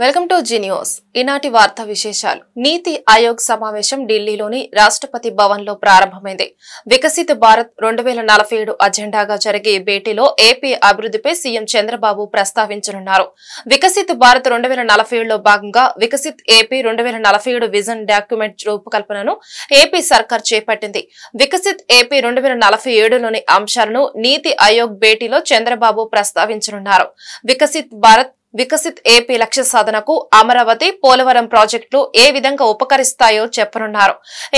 Welcome to G news. ఈనాటి వార్తా విశేషాలు. నీతి ఆయోగ్ సమావేశం ఢిల్లీలోని రాష్ట్రపతి భవన్ లో ప్రారంభమైంది. వికసిత్ భారత్ 2047 అజెండాగా జరిగే భేటీలో ఏపీ అభివృద్ధిపై సీఎం చంద్రబాబు ప్రస్తావించనున్నారు. వికసిత్ భారత్ 2047 లో భాగంగా వికసిత్ ఏపీ 2047 విజన్ డాక్యుమెంట్ రూపకల్పనను ఏపీ సర్కార్ చేపట్టింది. వికసిత్ ఏపీ 2047లోని అంశాలను నీతి ఆయోగ్ భేటీలో చంద్రబాబు ప్రస్తావించనున్నారు. వికసిత్ ఏపీ లక్ష్య సాధనకు అమరావతి, పోలవరం ప్రాజెక్టులు ఏ విధంగా ఉపకరిస్తాయో చెప్పనున్నారు.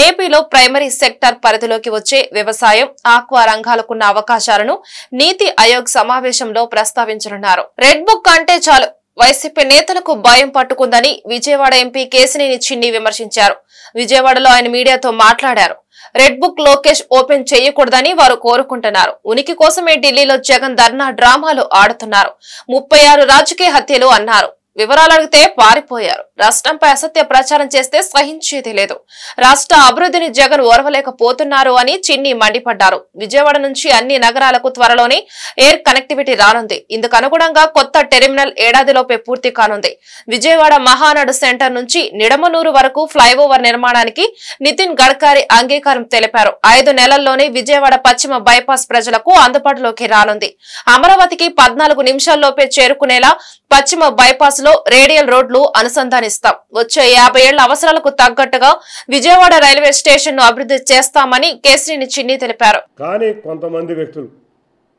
ఏపీలో ప్రైమరీ సెక్టార్ పరిధిలోకి వచ్చే వ్యవసాయం, ఆక్వా రంగాలకున్న అవకాశాలను నీతి ఆయోగ్ సమావేశంలో ప్రస్తావించనున్నారు. రెడ్ బుక్ అంటే చాలు వైసీపీ నేతలకు భయం పట్టుకుందని విజయవాడ ఎంపీ కేశినేని చిన్ని విమర్శించారు. విజయవాడలో ఆయన మీడియాతో మాట్లాడారు. రెడ్ బుక్ లోకేష్ ఓపెన్ చేయకూడదని వారు కోరుకుంటున్నారు. ఉనికి కోసమే ఢిల్లీలో జగన్ ధర్నా డ్రామాలు ఆడుతున్నారు. 36 రాజకీయ హత్యలు అన్నారు. వివరాలు అడిగితే పారిపోయారు. రాష్ట్రంపై అసత్య ప్రచారం చేస్తే సహించేది లేదు. రాష్ట్ర అభివృద్ధిని జగన్ ఓర్వలేకపోతున్నారు అని చిన్ని మండిపడ్డారు. విజయవాడ నుంచి అన్ని నగరాలకు త్వరలోనే ఎయిర్ కనెక్టివిటీ రానుంది. ఇందుకు అనుగుణంగా కొత్త టెర్మినల్ ఏడాదిలోపే పూర్తి కానుంది. విజయవాడ మహానాడు సెంటర్ నుంచి నిడమనూరు వరకు ఫ్లైఓవర్ నిర్మాణానికి నితిన్ గడ్కరీ అంగీకారం తెలిపారు. 5 నెలల్లోనే విజయవాడ పశ్చిమ బైపాస్ ప్రజలకు అందుబాటులోకి రానుంది. అమరావతికి 14 నిమిషాల్లోపే చేరుకునేలా పశ్చిమ బైపాస్ లో రేడియల్ రోడ్లు అనుసంధానిస్తాం. వచ్చే 50 ఏళ్ల అవసరాలకు తగ్గట్టుగా విజయవాడ రైల్వే స్టేషన్ ను అభివృద్ధి చేస్తామని కేశినేని చిన్ని తెలిపారు. కానీ కొంతమంది వ్యక్తులు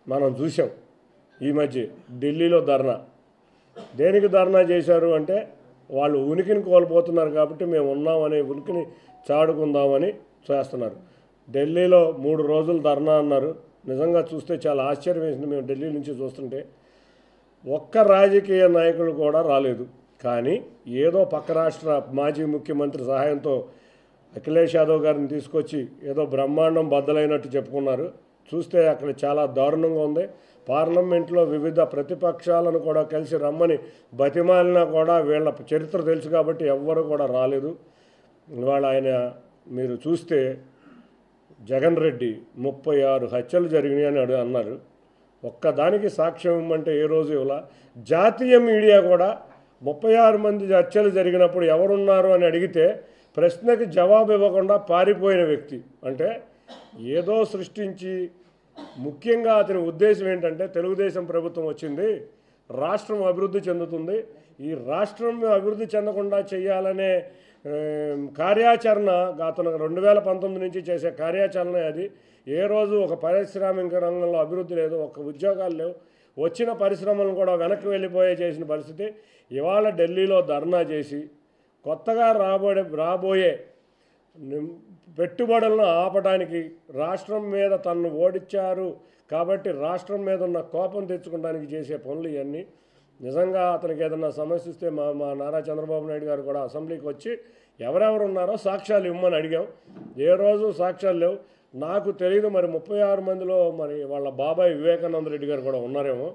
మనం చూసాం ఈ మధ్య ఢిల్లీలో ధర్నా. దేనికి ధర్నా చేశారు అంటే వాళ్ళు ఉనికిని కోల్పోతున్నారు కాబట్టి మేము ఉన్నామనే ఉనికిని చాడుకుందామని చేస్తున్నారు. ఢిల్లీలో 3 రోజులు ధర్నా అన్నారు. నిజంగా చూస్తే చాలా ఆశ్చర్యం వేసింది. మేము ఢిల్లీ నుంచి చూస్తుంటే ఒక్క రాజకీయ నాయకులు కూడా రాలేదు. కానీ ఏదో పక్క రాష్ట్ర మాజీ ముఖ్యమంత్రి సహాయంతో అఖిలేష్ యాదవ్ గారిని తీసుకొచ్చి ఏదో బ్రహ్మాండం బద్దలైనట్టు చెప్పుకున్నారు. చూస్తే అక్కడ చాలా దారుణంగా ఉంది. పార్లమెంట్లో వివిధ ప్రతిపక్షాలను కూడా కలిసి రమ్మని బతిమాలినా కూడా వీళ్ళ చరిత్ర తెలుసు కాబట్టి ఎవ్వరు కూడా రాలేదు. ఇవాళ ఆయన మీరు చూస్తే జగన్ రెడ్డి 36 హత్యలు జరిగినాయని అన్నారు. ఒక్కదానికి సాక్ష్యం ఇవ్వమంటే ఏ రోజు ఇవ్వలా. జాతీయ మీడియా కూడా 36 మంది హత్యలు జరిగినప్పుడు ఎవరున్నారు అని అడిగితే ప్రశ్నకి జవాబు ఇవ్వకుండా పారిపోయిన వ్యక్తి. అంటే ఏదో సృష్టించి, ముఖ్యంగా అతని ఉద్దేశం ఏంటంటే తెలుగుదేశం ప్రభుత్వం వచ్చింది, రాష్ట్రం అభివృద్ధి చెందుతుంది, ఈ రాష్ట్రం అభివృద్ధి చెందకుండా చేయాలనే కార్యాచరణ అతను 2019 నుంచి చేసే కార్యాచరణ అది. ఏ రోజు ఒక పారిశ్రామిక రంగంలో అభివృద్ధి లేదు, ఒక ఉద్యోగాలు లేవు, వచ్చిన పరిశ్రమలను కూడా వెనక్కి వెళ్ళిపోయే చేసిన పరిస్థితి. ఇవాళ ఢిల్లీలో ధర్నా చేసి కొత్తగా రాబోయే పెట్టుబడులను ఆపడానికి, రాష్ట్రం మీద తనను ఓడించారు కాబట్టి రాష్ట్రం మీద ఉన్న కోపం తెచ్చుకోవడానికి చేసే పనులు ఇవన్నీ. నిజంగా అతనికి ఏదన్నా సమస్య ఇస్తే మా నారా చంద్రబాబు నాయుడు గారు కూడా అసెంబ్లీకి వచ్చి ఎవరెవరు ఉన్నారో సాక్ష్యాలు ఇవ్వమని అడిగాం. ఏ రోజు సాక్ష్యాలు లేవు. నాకు తెలియదు మరి 36 మందిలో మరి వాళ్ళ బాబాయ్ వివేకానంద రెడ్డి గారు కూడా ఉన్నారేమో.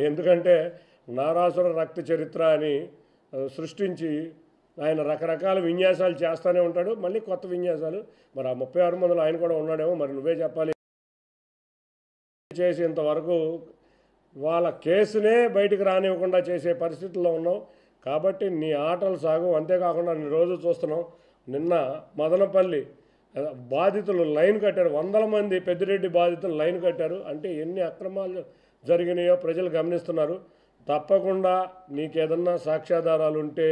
ఎందుకంటే నారాసుర రక్త చరిత్ర అని సృష్టించి ఆయన రకరకాల విన్యాసాలు చేస్తూనే ఉంటాడు, మళ్ళీ కొత్త విన్యాసాలు. మరి ఆ 36 మందిలో ఆయన కూడా ఉన్నాడేమో. మరి నువ్వే చెప్పాలి. చేసేంతవరకు వాళ్ళ కేసునే బయటికి రానివ్వకుండా చేసే పరిస్థితుల్లో ఉన్నాం కాబట్టి నీ ఆటలు సాగు. అంతేకాకుండా నేను రోజు చూస్తున్నాం, నిన్న మదనపల్లి బాధితులు లైన్ కట్టారు. 100 మంది పెద్దిరెడ్డి బాధితులు లైన్ కట్టారు. అంటే ఎన్ని అక్రమాలు జరిగినాయో ప్రజలు గమనిస్తున్నారు. తప్పకుండా నీకేదన్నా సాక్ష్యాధారాలు ఉంటే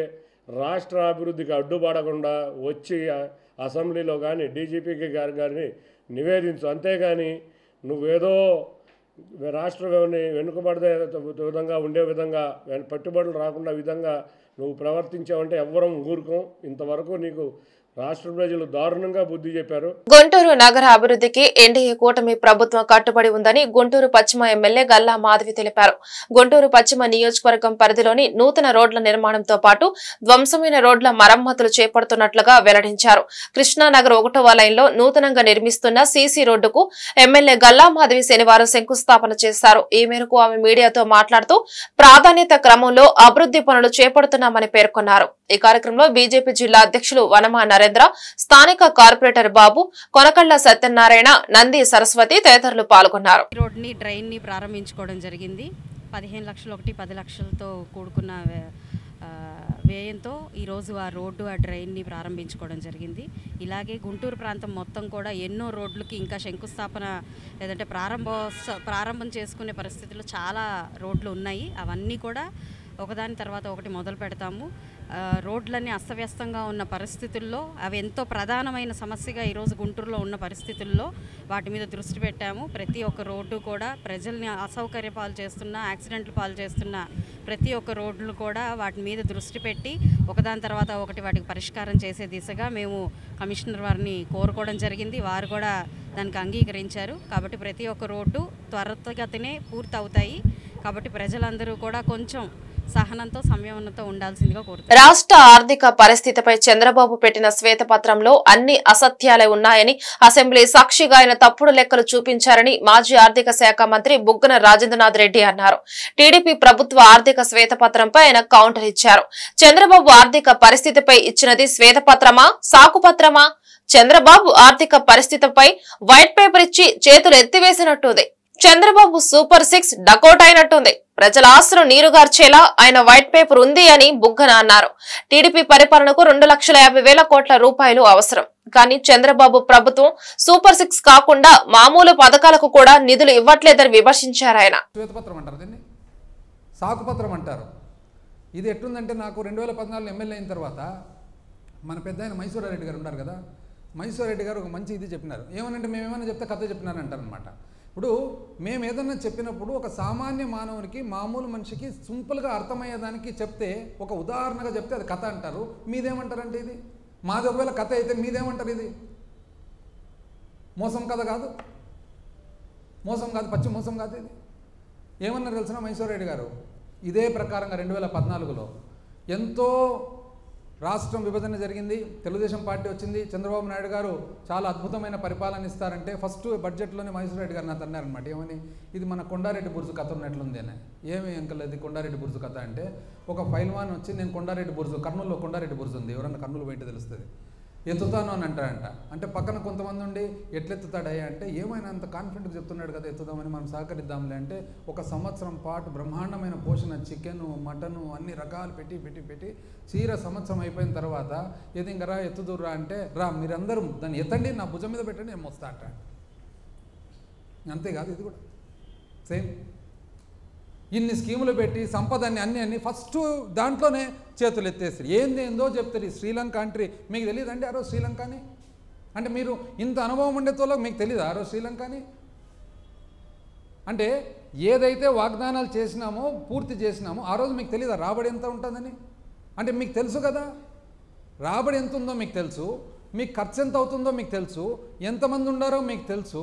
రాష్ట్ర అభివృద్ధికి అడ్డుపడకుండా వచ్చి అసెంబ్లీలో కానీ డీజీపీకి గారిని నివేదించు. అంతేగాని నువ్వేదో రాష్ట్ర వెనుకబడే విధంగా ఉండే విధంగా పెట్టుబడులు రాకుండా విధంగా నువ్వు ప్రవర్తించావంటే ఎవ్వరం ఊరుకోం. ఇంతవరకు నీకు రాష్ట్ర ప్రజలు దారుణంగా బుద్ధి చెప్పారు. గుంటూరు నగర అభివృద్ధికి ఎన్డీఏ కూటమి ప్రభుత్వం కట్టుబడి ఉందని గుంటూరు పశ్చిమ ఎమ్మెల్యే గల్లా మాధవి తెలిపారు. గుంటూరు పశ్చిమ నియోజకవర్గం పరిధిలోని నూతన రోడ్ల నిర్మాణంతో పాటు ధ్వంసమైన రోడ్ల మరమ్మతులు చేపడుతున్నట్లుగా వెల్లడించారు. కృష్ణానగర్ 1వ లైన్లో నూతనంగా నిర్మిస్తున్న సీసీ రోడ్డుకు ఎమ్మెల్యే గల్లా మాధవి శనివారం శంకుస్థాపన చేశారు. ఈ మేరకు ఆమె మీడియాతో మాట్లాడుతూ ప్రాధాన్యత క్రమంలో అభివృద్ధి పనులు చేపడుతున్నామని పేర్కొన్నారు. ఈ కార్యక్రమంలో బీజేపీ జిల్లా అధ్యక్షులు వనమా నరేంద్ర, స్థానిక కార్పొరేటర్ బాబు, కొనకళ్ళ సత్యనారాయణ, నంది సరస్వతి తదితరులు పాల్గొన్నారు. రోడ్ ని డ్రైన్ ని ప్రారంభించుకోవడం జరిగింది. 15 లక్షలు 10 లక్షలతో కూడుకున్న వ్యయంతో ఈరోజు ఆ రోడ్డు ఆ డ్రైన్ని ప్రారంభించుకోవడం జరిగింది. ఇలాగే గుంటూరు ప్రాంతం మొత్తం కూడా ఎన్నో రోడ్లకి ఇంకా శంకుస్థాపన లేదంటే ప్రారంభం చేసుకునే పరిస్థితుల్లో చాలా రోడ్లు ఉన్నాయి. అవన్నీ కూడా ఒకదాని తర్వాత ఒకటి మొదలు పెడతాము. రోడ్లన్నీ అస్తవ్యస్తంగా ఉన్న పరిస్థితుల్లో అవి ఎంతో ప్రధానమైన సమస్యగా ఈరోజు గుంటూరులో ఉన్న పరిస్థితుల్లో వాటి మీద దృష్టి పెట్టాము. ప్రతి ఒక్క రోడ్డు కూడా ప్రజల్ని అసౌకర్య పాలు చేస్తున్న, యాక్సిడెంట్లు పాలు చేస్తున్న ప్రతి ఒక్క రోడ్లు కూడా వాటి మీద దృష్టి పెట్టి ఒకదాని తర్వాత ఒకటి వాటికి పరిష్కారం చేసే దిశగా మేము కమిషనర్ వారిని కోరుకోవడం జరిగింది. వారు కూడా దానికి అంగీకరించారు. కాబట్టి ప్రతి ఒక్క రోడ్డు త్వరితగతినే పూర్తి అవుతాయి. కాబట్టి ప్రజలందరూ కూడా కొంచెం సహనంతో సంయమనంతో ఉండాల్సిందిగా కోరుతున్నారు. రాష్ట్ర ఆర్థిక పరిస్థితిపై చంద్రబాబు పెట్టిన శ్వేతపత్రంలో అన్ని అసత్యాలే ఉన్నాయని, అసెంబ్లీ సాక్షిగా ఆయన తప్పుడు లెక్కలు చూపించారని మాజీ ఆర్థిక శాఖ మంత్రి బుగ్గన రాజేంద్రనాథ్ రెడ్డి అన్నారు. టీడీపీ ప్రభుత్వ ఆర్థిక శ్వేతపత్రంపై ఆయన కౌంటర్ ఇచ్చారు. చంద్రబాబు ఆర్థిక పరిస్థితిపై ఇచ్చినది శ్వేతపత్రమా, సాకుపత్రమా? చంద్రబాబు ఆర్థిక పరిస్థితిపై వైట్ పేపర్ ఇచ్చి చేతులు ఎత్తివేసినట్టుంది. చంద్రబాబు సూపర్ 6 డకౌట్ అయినట్టుంది. ప్రజల ఆస్తులు నీరుగార్చేలా ఆయన వైట్ పేపర్ ఉంది అని బుగ్గన అన్నారు. టీడీపీ పరిపాలనకు 2,50,000 కోట్ల రూపాయలు అవసరం. కానీ చంద్రబాబు ప్రభుత్వం సూపర్ 6 కాకుండా మామూలు పథకాలకు కూడా నిధులు ఇవ్వట్లేదని విమర్శించారు ఆయన. శ్వేతపత్రం అంటారు, దీన్ని సాకుపత్రం అంటారు. ఇది ఎట్లుందంటే, నాకు 2014 ఎమ్మెల్యే అయిన తర్వాత మన పెద్ద ఆయన మైసూరారెడ్డి గారు ఉన్నారు కదా, మైసూరారెడ్డి గారు ఒక మంచి ఇది చెప్పినారు. ఏమనంటే, మేమేమైనా చెప్తే కథ చెప్పినారంటారనమాట. ఇప్పుడు మేము ఏదన్నా చెప్పినప్పుడు ఒక సామాన్య మానవునికి, మామూలు మనిషికి సింపుల్గా అర్థమయ్యేదానికి చెప్తే, ఒక ఉదాహరణగా చెప్తే అది కథ అంటారు. మీదేమంటారంటే ఇది మాది ఒకవేళ కథ అయితే మీదేమంటారు? ఇది మోసం కథ కాదు, మోసం కాదు, పచ్చి మోసం కాదు. ఇది ఏమన్నారు తెలిసిన మైసూరారెడ్డి గారు, ఇదే ప్రకారంగా 2014లో ఎంతో రాష్ట్రం విభజన జరిగింది, తెలుగుదేశం పార్టీ వచ్చింది, చంద్రబాబు నాయుడు గారు చాలా అద్భుతమైన పరిపాలన ఇస్తారంటే ఫస్ట్ బడ్జెట్లోనే మైసూరారెడ్డి గారు నాకు అన్నారనమాట. ఏమని, ఇది మన కొండారెడ్డి బుర్జు కథ ఉన్నట్లుంది అని. ఏమి అంకల్ అది కొండారెడ్డి బుర్జు కథ అంటే, ఒక పైల్వాన్ వచ్చి నేను కొండారెడ్డి బుర్జు, కర్నూలులో కొండారెడ్డి బుర్జు ఉంది, ఎవరన్నా కర్నూలు పోయింటే తెలుస్తుంది, ఎత్తుతాను అని అంటారంట. అంటే పక్కన కొంతమంది ఉండి ఎట్లెత్తుతాడయ్యా అంటే, ఏమైనా అంత కాన్ఫిడెంట్గా చెప్తున్నాడు కదా ఎత్తుదామని మనం సహకరిద్దాంలే అంటే, 1 సంవత్సరం పాటు బ్రహ్మాండమైన పోషణ, చికెను, మటను అన్ని రకాలు పెట్టి చీర సంవత్సరం అయిపోయిన తర్వాత ఏది ఇంకా రా ఎత్తుదురా అంటే, రా మీరందరూ దాన్ని ఎత్తండి, నా భుజం మీద పెట్టండి, నేను మోస్తా అంట. అంతేకాదు, ఇది కూడా సేమ్. ఇన్ని స్కీములు పెట్టి సంపదని అన్ని ఫస్ట్ దాంట్లోనే చేతులు ఎత్తేస్తారు. ఏందో చెప్తారు. శ్రీలంక కంట్రీ మీకు తెలియదండి ఆ రోజు శ్రీలంకని? అంటే మీరు ఇంత అనుభవం ఉండేతోలో మీకు తెలియదు ఆ రోజు శ్రీలంకని? అంటే ఏదైతే వాగ్దానాలు చేసినామో, పూర్తి చేసినామో ఆ రోజు మీకు తెలియదా రాబడి ఎంత ఉంటుందని? అంటే మీకు తెలుసు కదా, రాబడి ఎంత ఉందో మీకు తెలుసు, మీకు ఖర్చు ఎంత అవుతుందో మీకు తెలుసు, ఎంతమంది ఉండారో మీకు తెలుసు.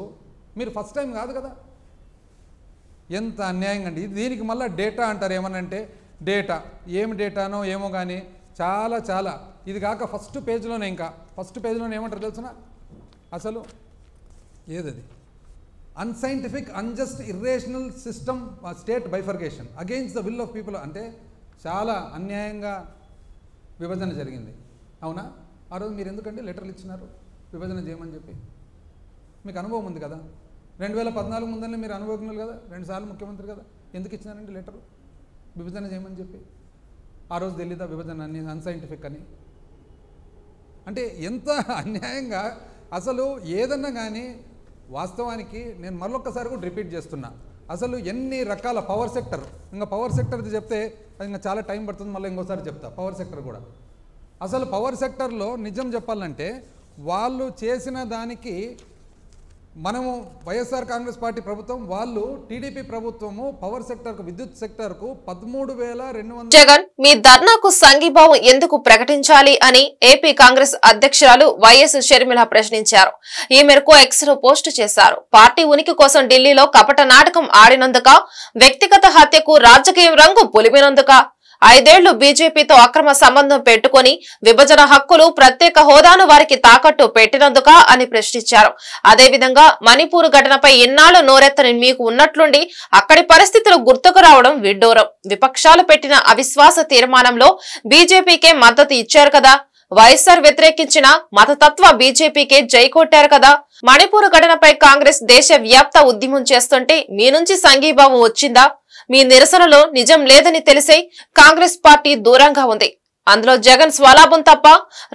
మీరు ఫస్ట్ టైం కాదు కదా. ఎంత అన్యాయంగా అండి. దీనికి మళ్ళీ డేటా అంటారు. ఏమనంటే డేటా, ఏమి డేటానో ఏమో కానీ చాలా ఇది కాక ఫస్ట్ పేజ్లోనే ఏమంటారు తెలుసునా? అసలు ఏదది, unscientific, unjust, irrational system state bifurcation against the will of people. అంటే చాలా అన్యాయంగా విభజన జరిగింది. అవునా? ఆ రోజు మీరు ఎందుకంటే లెటర్లు ఇచ్చినారు విభజన చేయమని చెప్పి? మీకు అనుభవం ఉంది కదా, 2014 ముందనే మీరు అనుభవజ్ఞులు కదా, 2 సార్లు ముఖ్యమంత్రి కదా, ఎందుకు ఇచ్చినారండి లెటరు విభజన చేయమని చెప్పి? ఆ రోజు తెలీదా విభజన అని అన్సైంటిఫిక్ అని? అంటే ఎంత అన్యాయంగా అసలు ఏదన్నా కానీ. వాస్తవానికి నేను మరొకసారి కూడా రిపీట్ చేస్తున్నా, అసలు ఎన్ని రకాల పవర్ సెక్టర్, ఇంకా పవర్ సెక్టర్ది చెప్తే ఇంకా చాలా టైం పడుతుంది, మళ్ళీ ఇంకోసారి చెప్తా పవర్ సెక్టర్ కూడా. అసలు పవర్ సెక్టర్లో నిజం చెప్పాలంటే వాళ్ళు చేసిన దానికి మనము వైఎస్ఆర్ కాంగ్రెస్ పార్టీ ప్రభుత్వం, వాళ్ళు టీడీపీ ప్రభుత్వము పవర్ సెక్టర్కు, విద్యుత్ సెక్టర్కు 13,200. జగన్ మీ ధర్నాకు సంఘీభావం ఎందుకు ప్రకటించాలి అని ఏపీ కాంగ్రెస్ అధ్యక్షురాలు వైఎస్ షర్మిల ప్రశ్నించారు. ఈ మేరకు ఎక్స్ లో పోస్టు చేశారు. పార్టీ ఉనికి కోసం ఢిల్లీలో కపట నాటకం ఆడినందుక, వ్యక్తిగత హత్యకు రాజకీయ రంగు పులిమినందుక, 5 ఏళ్లు బీజేపీతో అక్రమ సంబంధం పెట్టుకుని విభజన హక్కులు, ప్రత్యేక హోదాను వారికి తాకట్టు పెట్టినందుక అని ప్రశ్నించారు. అదేవిధంగా మణిపూర్ ఘటనపై ఇన్నాళ్లు నోరెత్తని మీకు ఉన్నట్లుండి అక్కడి పరిస్థితులు గుర్తుకు రావడం విడ్డూరం. విపక్షాలు పెట్టిన అవిశ్వాస తీర్మానంలో బీజేపీకే మద్దతు ఇచ్చారు కదా, వైఎస్ఆర్ వ్యతిరేకించిన మతతత్వ బీజేపీకే జై కొట్టారు కదా. మణిపూర్ ఘటనపై కాంగ్రెస్ దేశ వ్యాప్త ఉద్యమం చేస్తుంటే మీ నుంచి సంఘీభావం వచ్చిందా? మీ నిరసనలో నిజం లేదని తెలిసే కాంగ్రెస్ పార్టీ దూరంగా ఉంది. అందులో జగన్ స్వలాభం తప్ప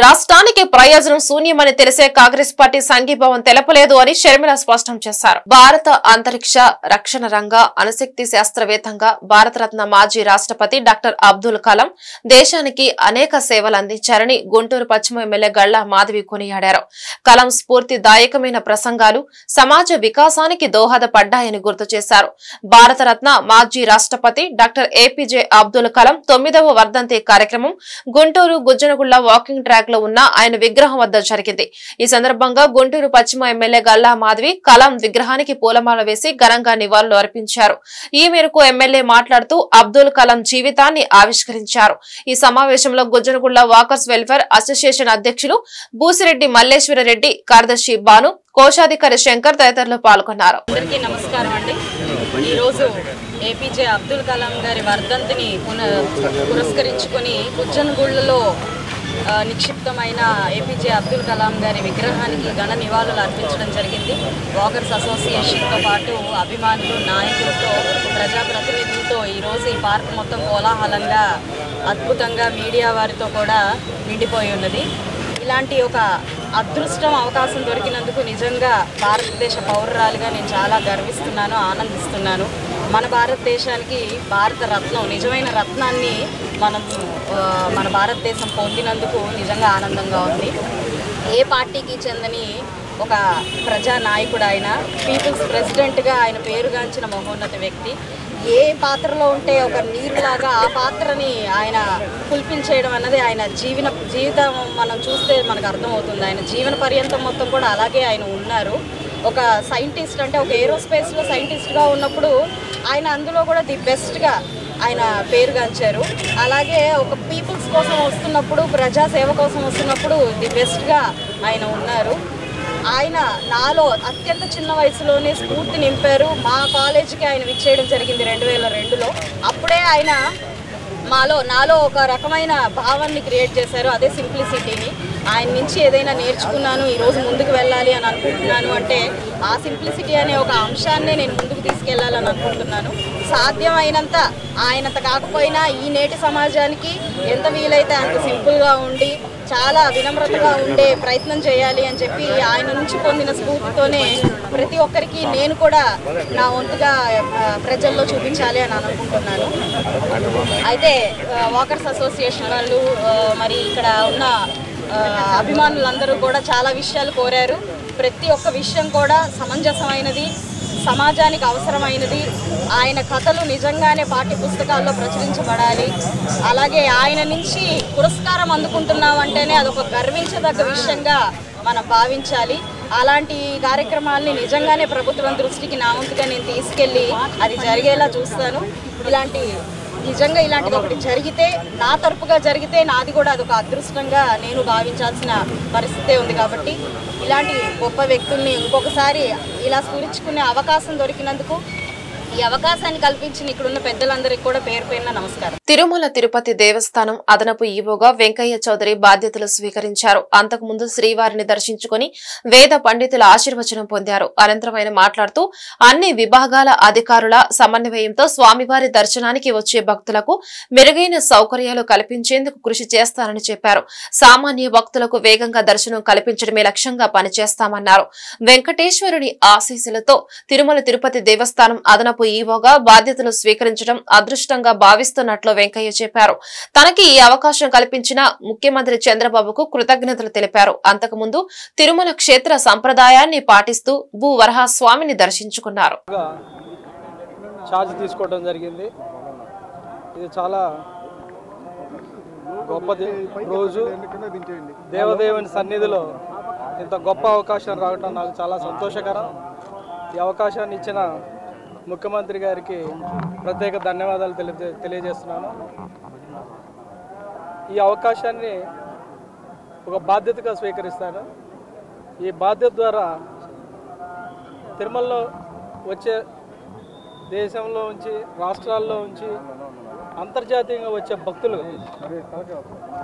రాష్ట్రానికి ప్రయోజనం శూన్యమని తెలిసే కాంగ్రెస్ పార్టీ సంఘీభావం తెలపలేదు అని షర్మిల స్పష్టం చేశారు. భారత అంతరిక్ష రక్షణ రంగ అణుశక్తి శాస్త్రవేత్తంగా భారతరత్న మాజీ రాష్ట్రపతి డాక్టర్ అబ్దుల్ కలాం దేశానికి అనేక సేవలు అందించారని గుంటూరు పశ్చిమ ఎమ్మెల్యే గళ్లా మాధవి కొనియాడారు. కలాం స్ఫూర్తిదాయకమైన ప్రసంగాలు సమాజ వికాసానికి దోహదపడ్డాయని గుర్తు చేశారు. భారతరత్న మాజీ రాష్ట్రపతి డాక్టర్ ఏపీజే అబ్దుల్ కలాం 9వ వర్ధంతి కార్యక్రమం గుంటూరు గుజ్జనగుళ్ల వాకింగ్ ట్రాక్ లో ఉన్న ఆయన విగ్రహం వద్ద జరిగింది. ఈ సందర్భంగా గుంటూరు పశ్చిమ ఎమ్మెల్యే గల్లా మాధవి కలాం విగ్రహానికి పూలమాల వేసి ఘనంగా నివాళులు అర్పించారు. ఈ మేరకు ఎమ్మెల్యే మాట్లాడుతూ అబ్దుల్ కలాం జీవితాన్ని ఆవిష్కరించారు. ఈ సమావేశంలో గుజ్జనగుళ్ల వాకర్స్ వెల్ఫేర్ అసోసియేషన్ అధ్యక్షులు బూసిరెడ్డి మల్లేశ్వర రెడ్డి, కార్యదర్శి బాను, కోశాధికారి శంకర్ తదితరులు పాల్గొన్నారు. ఏపీజే అబ్దుల్ కలాం గారి వర్ధంతిని పురస్కరించుకొని గుజ్జనగుళ్లలో నిక్షిప్తమైన ఏపీజే అబ్దుల్ కలాం గారి విగ్రహానికి ఘన నివాళులు అర్పించడం జరిగింది. వాకర్స్ అసోసియేషన్తో పాటు అభిమానులు, నాయకులతో, ప్రజాప్రతినిధులతో ఈరోజు ఈ పార్క్ మొత్తం కోలాహలంగా, అద్భుతంగా మీడియా వారితో కూడా నిండిపోయి ఉన్నది. ఇలాంటి ఒక అదృష్టం, అవకాశం దొరికినందుకు నిజంగా భారతదేశ పౌరురాలుగా నేను చాలా గర్విస్తున్నాను, ఆనందిస్తున్నాను. మన భారతదేశానికి భారత రత్నం, నిజమైన రత్నాన్ని మన భారతదేశం పొందినందుకు నిజంగా ఆనందంగా ఉంది. ఏ పార్టీకి చెందని ఒక ప్రజానాయకుడు ఆయన, పీపుల్స్ ప్రెసిడెంట్గా ఆయన పేరుగాంచిన మహోన్నత వ్యక్తి. ఏ పాత్రలో ఉంటే ఒక నీరులాగా ఆ పాత్రని ఆయన ఫుల్ఫిల్ చేయడం అన్నది ఆయన జీవితం మనం చూస్తే మనకు అర్థమవుతుంది. ఆయన జీవన పర్యంతం మొత్తం కూడా అలాగే ఆయన ఉన్నారు. ఒక సైంటిస్ట్, అంటే ఒక ఏరోస్పేస్లో సైంటిస్ట్గా ఉన్నప్పుడు ఆయన అందులో కూడా ది బెస్ట్గా ఆయన పేరుగాంచారు. అలాగే ఒక పీపుల్స్ కోసం వస్తున్నప్పుడు, ప్రజాసేవ కోసం వస్తున్నప్పుడు ది బెస్ట్గా ఆయన ఉన్నారు. ఆయన నాలో అత్యంత చిన్న వయసులోనే స్ఫూర్తి నింపారు. మా కాలేజీకి ఆయన విచ్చేయడం జరిగింది 2002లో. అప్పుడే ఆయన నాలో ఒక రకమైన భావాన్ని క్రియేట్ చేశారు, అదే సింప్లిసిటీని. ఆయన నుంచి ఏదైనా నేర్చుకున్నాను, ఈరోజు ముందుకు వెళ్ళాలి అని అనుకుంటున్నాను అంటే ఆ సింప్లిసిటీ అనే ఒక అంశాన్నే నేను ముందుకు తీసుకెళ్లాలని అనుకుంటున్నాను. సాధ్యమైనంత ఆయనంత కాకపోయినా ఈ నేటి సమాజానికి ఎంత వీలైతే అంత సింపుల్గా ఉండి చాలా వినమ్రతగా ఉండే ప్రయత్నం చేయాలి అని చెప్పి ఆయన నుంచి పొందిన స్ఫూర్తితోనే ప్రతి ఒక్కరికి నేను కూడా నా వంతుగా ప్రజల్లో చూపించాలి అని అనుకుంటున్నాను. అయితే వాకర్స్ అసోసియేషన్ వాళ్ళు, మరి ఇక్కడ ఉన్న అభిమానులందరూ కూడా చాలా విషయాలు కోరారు. ప్రతి ఒక్క విషయం కూడా సమంజసమైనది, సమాజానికి అవసరమైనది. ఆయన కథలు నిజంగానే పాఠ్య పుస్తకాల్లో ప్రచురించబడాలి. అలాగే ఆయన నుంచి పురస్కారం అందుకుంటున్నామంటేనే అదొక గర్వించదగ్గ విషయంగా మనం భావించాలి. అలాంటి కార్యక్రమాలని నిజంగానే ప్రభుత్వం దృష్టికి నా వంతుగా నేను తీసుకెళ్ళి అది జరిగేలా చూస్తాను. నిజంగా ఇలాంటిది ఒకటి జరిగితే, నా తరపుగా జరిగితే నాది కూడా అదొక అదృష్టంగా నేను భావించాల్సిన పరిస్థితే ఉంది. కాబట్టి ఇలాంటి గొప్ప వ్యక్తుల్ని ఇంకొకసారి ఇలా స్మరించుకునే అవకాశం దొరికినందుకు, ఈ అవకాశాన్ని కల్పించిన ఇక్కడున్న పెద్దలందరికీ కూడా పేరు పేరున నమస్కారం. తిరుమల తిరుపతి దేవస్థానం అదనపు ఈవోగా వెంకయ్య చౌదరి బాధ్యతలు స్వీకరించారు. అంతకుముందు శ్రీవారిని దర్శించుకుని వేద పండితుల ఆశీర్వచనం పొందారు. అనంతరం ఆయన మాట్లాడుతూ అన్ని విభాగాల అధికారుల సమన్వయంతో స్వామివారి దర్శనానికి వచ్చే భక్తులకు మెరుగైన సౌకర్యాలు కల్పించేందుకు కృషి చేస్తారని చెప్పారు. సామాన్య భక్తులకు వేగంగా దర్శనం కల్పించడమే లక్ష్యంగా పనిచేస్తామన్నారు. వెంకటేశ్వరుని ఆశీస్సులతో తిరుమల తిరుపతి దేవస్థానం అదనపు ఈవోగా బాధ్యతలు స్వీకరించడం అదృష్టంగా భావిస్తున్నట్లు వెంకయ్య చెప్పారు. తనకి ఈ అవకాశం కల్పించిన ముఖ్యమంత్రి చంద్రబాబుకు కృతజ్ఞతలు తెలిపారు. అంతకుముందు తిరుమల క్షేత్ర సంప్రదాయాన్ని పాటిస్తూ భూవరహస్వామిని దర్శించుకున్నారు. ఛార్జ్ తీసుకోవడం జరిగింది. ఇది చాలా గొప్పది రోజు. దేవదేవుని సన్నిధిలో ఇంత గొప్ప అవకాశం రావడం నాకు చాలా సంతోషకరం. ఈ అవకాశాన్ని ఇచ్చిన ముఖ్యమంత్రి గారికి ప్రత్యేక ధన్యవాదాలు తెలియజేస్తున్నాను. ఈ అవకాశాన్ని ఒక బాధ్యతగా స్వీకరిస్తాను. ఈ బాధ్యత ద్వారా తిరుమలలో వచ్చే దేశంలో ఉంచి, రాష్ట్రాల్లో ఉంచి, అంతర్జాతీయంగా వచ్చే భక్తులు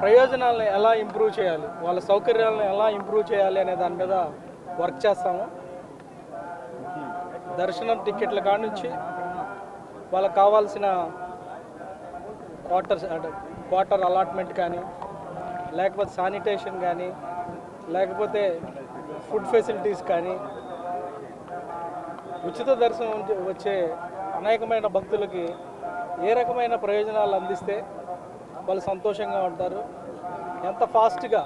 ప్రయోజనాలను ఎలా ఇంప్రూవ్ చేయాలి, వాళ్ళ సౌకర్యాలను ఎలా ఇంప్రూవ్ చేయాలి అనే దాని మీద వర్క్ చేస్తాము. దర్శనం టికెట్ల కాడ నుంచి వాళ్ళకి కావాల్సిన క్వార్టర్ అలాట్మెంట్ కానీ, లేకపోతే శానిటేషన్ కానీ, లేకపోతే ఫుడ్ ఫెసిలిటీస్ కానీ, ఉచిత దర్శనం వచ్చే అనేకమైన భక్తులకి ఏ రకమైన ప్రయోజనాలు అందిస్తే వాళ్ళు సంతోషంగా ఉంటారు, ఎంత ఫాస్ట్గా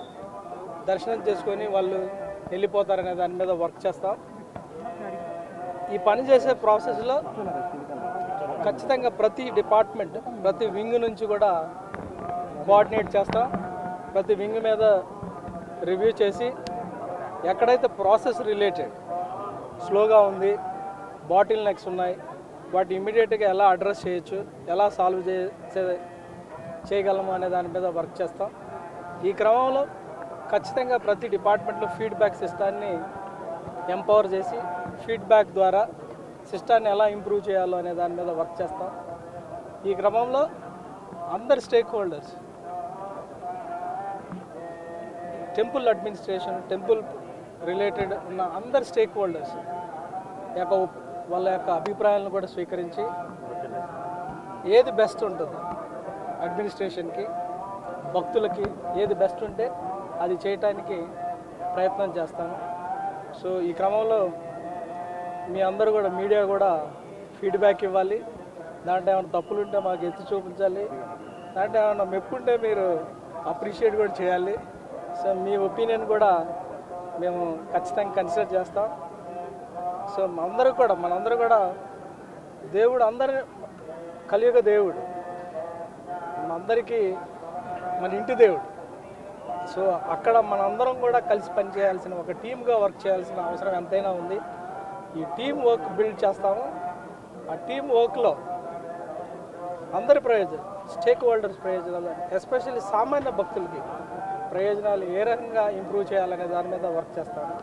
దర్శనం చేసుకొని వాళ్ళు వెళ్ళిపోతారనే దాని మీద వర్క్ చేస్తాం. ఈ పని చేసే ప్రాసెస్లో ఖచ్చితంగా ప్రతి డిపార్ట్మెంట్, ప్రతి వింగ్ నుంచి కూడా కోఆర్డినేట్ చేస్తాం. ప్రతి వింగ్ మీద రివ్యూ చేసి ఎక్కడైతే ప్రాసెస్ రిలేటెడ్ స్లోగా ఉంది, బాటిల్ నెక్స్ ఉన్నాయి, వాటి ఇమ్మీడియట్గా ఎలా అడ్రస్ చేయొచ్చు, ఎలా సాల్వ్ చేయగలము అనే దాని మీద వర్క్ చేస్తాం. ఈ క్రమంలో ఖచ్చితంగా ప్రతి డిపార్ట్మెంట్లో ఫీడ్బ్యాక్ సిస్టాన్ని ఎంపవర్ చేసి ఫీడ్బ్యాక్ ద్వారా సిస్టాన్ని ఎలా ఇంప్రూవ్ చేయాలో అనే దాని మీద వర్క్ చేస్తాం. ఈ క్రమంలో అందరి stake holders, temple administration, temple related ఉన్న అందరి స్టేక్ హోల్డర్స్ వాళ్ళ యొక్క అభిప్రాయాలను కూడా స్వీకరించి ఏది బెస్ట్ ఉంటుందో అడ్మినిస్ట్రేషన్కి, భక్తులకి ఏది బెస్ట్ ఉంటే అది చేయటానికి ప్రయత్నం చేస్తాను. సో ఈ క్రమంలో మీ అందరూ కూడా, మీడియా కూడా ఫీడ్బ్యాక్ ఇవ్వాలి. దాంట్లో ఏమైనా తప్పులు ఉంటే మాకు ఎత్తి చూపించాలి, దాంట్లో ఏమైనా మెప్పుంటే మీరు అప్రిషియేట్ కూడా చేయాలి. సో మీ ఒపీనియన్ కూడా మేము ఖచ్చితంగా కన్సిడర్ చేస్తాం. సో మనందరూ కూడా దేవుడు, అందరి కలియుగ దేవుడు, మనందరికీ మన ఇంటి దేవుడు. సో అక్కడ మనందరం కూడా కలిసి పనిచేయాల్సిన, ఒక టీమ్గా వర్క్ చేయాల్సిన అవసరం ఎంతైనా ఉంది. ఈ టీం వర్క్ బిల్డ్ చేస్తాము. ఆ టీం వర్క్లో అందరి ప్రయోజనం, స్టేక్ హోల్డర్స్ ప్రయోజనాలు, ఎస్పెషల్లీ సామాన్య భక్తులకి ప్రయోజనాలు ఏ రకంగా ఇంప్రూవ్ చేయాలనే దాని మీద వర్క్ చేస్తాము.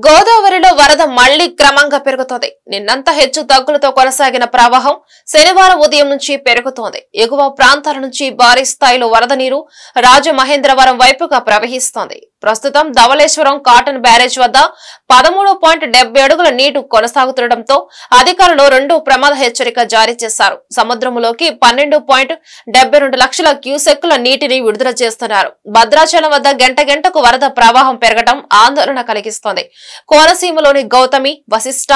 గోదావరిలో వరద మళ్లీ క్రమంగా పెరుగుతోంది. నిన్నంతా హెచ్చు తగ్గులతో కొనసాగిన ప్రవాహం శనివారం ఉదయం నుంచి పెరుగుతోంది. ఎగువ ప్రాంతాల నుంచి భారీ స్థాయిలో వరద నీరు రాజమహేంద్రవరం వైపుగా ప్రవహిస్తోంది. ప్రస్తుతం ధవళేశ్వరం కాటన్ బ్యారేజ్ వద్ద 13.70 అడుగుల నీరు కొనసాగుతుండటంతో అధికారులు 2 ప్రమాద హెచ్చరిక జారీ చేశారు. సముద్రంలోకి 12.72 లక్షల క్యూసెక్కుల నీటిని విడుదల చేస్తున్నారు. భద్రాచలం వద్ద గంటకు వరద ప్రవాహం పెరగడం ఆందోళన కలిగిస్తోంది. కోనసీమలోని గౌతమి, వశిష్ట,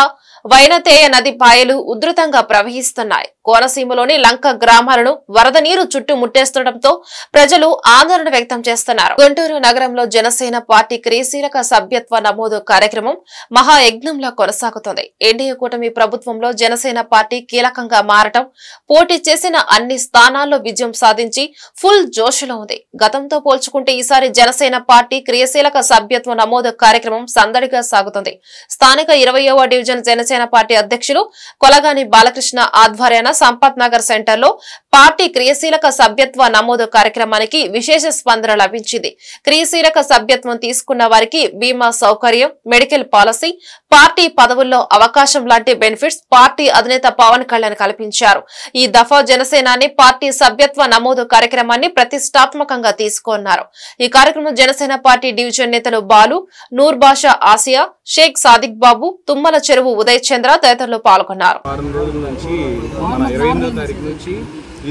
వైనతేయ నది పాయలు ఉధృతంగా ప్రవహిస్తున్నాయి. కోనసీమలోని లంక గ్రామాలను వరద నీరు చుట్టుముట్టేస్తుండటంతో ప్రజలు ఆందోళన వ్యక్తం చేస్తున్నారు. గుంటూరు నగరంలో జనసేన పార్టీ క్రియాశీలక సభ్యత్వ నమోదు కార్యక్రమం మహాయజ్ఞంలో కొనసాగుతోంది. ఎన్డీఏ కూటమి ప్రభుత్వంలో జనసేన పార్టీ కీలకంగా మారటం, పోటీ చేసిన అన్ని స్థానాల్లో విజయం సాధించి ఫుల్ జోష్లో ఉంది. గతంతో పోల్చుకుంటే ఈసారి జనసేన పార్టీ క్రియాశీలక సభ్యత్వ నమోదు కార్యక్రమం సందడిగా సాగుతుంది. స్థానిక 20వ డివిజన్ జనసేన పార్టీ అధ్యక్షులు కొలగాని బాలకృష్ణ ఆధ్వర్యాన సంపత్ నగర్ సెంటర్ లో పార్టీ క్రియాశీలక సభ్యత్వ నమోదు కార్యక్రమానికి విశేష స్పందన లభించింది. క్రియాశీలక సభ్యత్వం తీసుకున్న వారికి బీమా సౌకర్యం, మెడికల్ పాలసీ, పార్టీ పదవుల్లో అవకాశం లాంటి బెనిఫిట్స్ పార్టీ అధినేత పవన్ కళ్యాణ్ కల్పించారు. ఈ దఫా జనసేనాని పార్టీ సభ్యత్వ నమోదు కార్యక్రమాన్ని ప్రతిష్టాత్మకంగా తీసుకున్నారు. ఈ కార్యక్రమం జనసేన పార్టీ డివిజన్ నేతలు బాలు, నూర్ బాషా, ఆసియా, షేక్ సాదిక్ బాబు, తుమ్మల చెరువు ఉదయ్ చంద్ర తదితరులు పాల్గొన్నారు.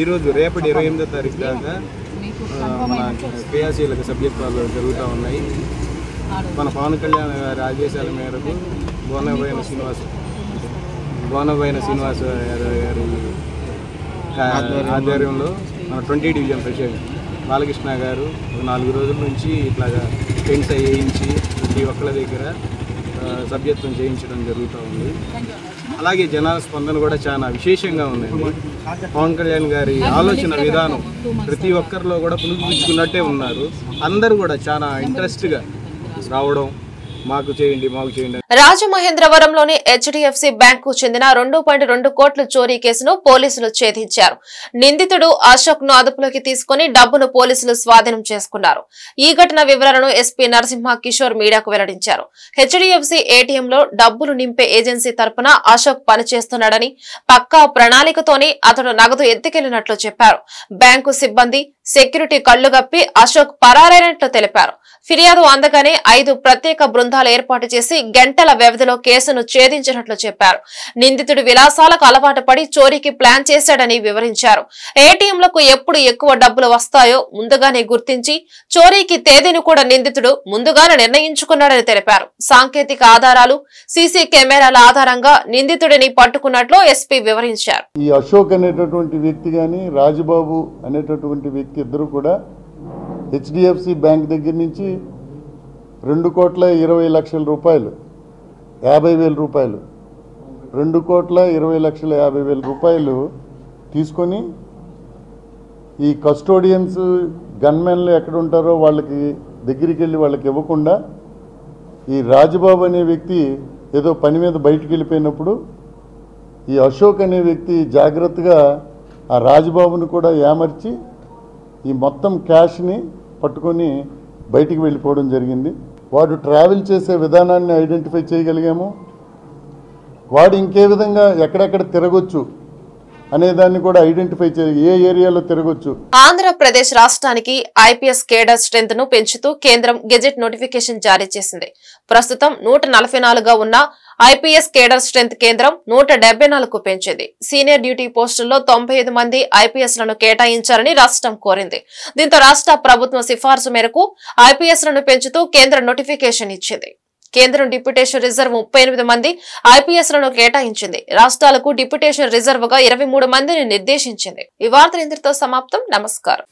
ఈరోజు రేపటి 28వ తారీఖు దాకా మన క్రియాశీలక సభ్యత్వాలు జరుగుతూ ఉన్నాయి. మన పవన్ కళ్యాణ్ గారి ఆదేశాల మేరకు బోనబోయిన శ్రీనివాస్ గారి ఆధ్వర్యంలో మన 20 డివిజన్ ప్రెసిడెంట్ బాలకృష్ణ గారు 4 రోజుల నుంచి ఇట్లాగా టెంట్స్ వేయించి ప్రతి ఒక్కళ్ళ దగ్గర సభ్యత్వం చేయించడం జరుగుతూ ఉంది. అలాగే జనాల స్పందన కూడా చాలా విశేషంగా ఉందండి. పవన్ కళ్యాణ్ గారి ఆలోచన విధానం ప్రతి ఒక్కరిలో కూడా పులుపుచ్చుకున్నట్టే ఉన్నారు. అందరూ కూడా చాలా ఇంట్రెస్ట్గా రావడం, మాకు చేయండి. రాజమహేంద్రవరంలోని హెచ్డిఎఫ్సి బ్యాంకు చెందిన 2.2 కోట్ల చోరీ కేసును పోలీసులు ఛేదించారు. నిందితుడు అశోక్ ను అదుపులోకి తీసుకుని డబ్బును పోలీసులు స్వాధీనం చేసుకున్నారు. ఈ ఘటన వివరాలను ఎస్పీ నరసింహ కిషోర్ మీడియాకు వెల్లడించారు. హెచ్డిఎఫ్సి ఏటీఎంలో డబ్బులు నింపే ఏజెన్సీ తరపున అశోక్ పనిచేస్తున్నాడని, పక్కా ప్రణాళికతోనే అతడు నగదు ఎత్తుకెళ్లినట్లు చెప్పారు. బ్యాంకు సిబ్బంది, సెక్యూరిటీ కళ్లుగప్పి అశోక్ పరారైనట్లు తెలిపారు. ఫిర్యాదు అందగానే 5 ప్రత్యేక బృందాలు ఏర్పాటు చేసి గంటల వ్యవధిలో కేసును ఛేదించినట్లు చెప్పారు. నిందితుడు విలాసాలకు అలవాటు పడి చోరీకి ప్లాన్ చేశాడని వివరించారు. ఏటీఎంలకు ఎప్పుడు ఎక్కువ డబ్బులు వస్తాయో ముందుగానే గుర్తించి చోరీకి తేదీని కూడా నిందితుడు ముందుగానే నిర్ణయించుకున్నాడని తెలిపారు. సాంకేతిక ఆధారాలు, సీసీ కెమెరాల ఆధారంగా నిందితుడిని పట్టుకున్నట్లు ఎస్పీ వివరించారు. ఈ అశోక్ అనేటటువంటి వ్యక్తి గాని రాజబాబు అనేటటువంటి వ్యక్తి ఇద్దరు కూడా హెచ్డిఎఫ్సి బ్యాంక్ దగ్గర నుంచి 2,20,00,000 రూపాయలు 50,000 రూపాయలు 2,20,50,000 రూపాయలు తీసుకొని ఈ కస్టోడియన్స్ గన్మెన్లు ఎక్కడ ఉంటారో వాళ్ళకి దగ్గరికి వెళ్ళి వాళ్ళకి ఇవ్వకుండా ఈ రాజబాబు అనే వ్యక్తి ఏదో పని మీద బయటికి వెళ్ళిపోయినప్పుడు ఈ అశోక్ అనే వ్యక్తి జాగ్రత్తగా ఆ రాజబాబును కూడా ఏమర్చి ఈ మొత్తం క్యాష్ని పట్టుకొని బయటికి వెళ్ళిపోవడం జరిగింది. వాడు ట్రావెల్ చేసే విధానాన్ని ఐడెంటిఫై చేయగలిగాము. వాడు ఇంకే విధంగా ఎక్కడెక్కడ తిరగొచ్చు అనేదాన్ని కూడా ఐడెంటిఫై చేయాలి, ఏ ఏరియాలో తిరగొచ్చు. ఆంధ్రప్రదేశ్ రాష్ట్రానికి ఐపీఎస్ కేడర్ స్ట్రెంత్ ను పెంచుతూ కేంద్రం గెజెట్ నోటిఫికేషన్ జారీ చేసింది. ప్రస్తుతం 144గా ఉన్న ఐపీఎస్ కేడర్ స్ట్రెంత్ కేంద్రం 174కు పెంచింది. సీనియర్ డ్యూటీ పోస్టుల్లో 95 మంది ఐపీఎస్ లను కేటాయించాలని రాష్ట్రం కోరింది. దీంతో రాష్ట్ర ప్రభుత్వం సిఫార్సు మేరకు ఐపీఎస్ లను పెంచుతూ కేంద్ర నోటిఫికేషన్ ఇచ్చింది. కేంద్రం డిప్యూటేషన్ రిజర్వ్ 38 మంది ఐపీఎస్ లను కేటాయించింది. రాష్ట్రాలకు డిప్యూటేషన్ రిజర్వ్ గా 23 మందిని నిర్దేశించింది. ఈ వార్తలు ఇంతటితో సమాప్తం. నమస్కారం.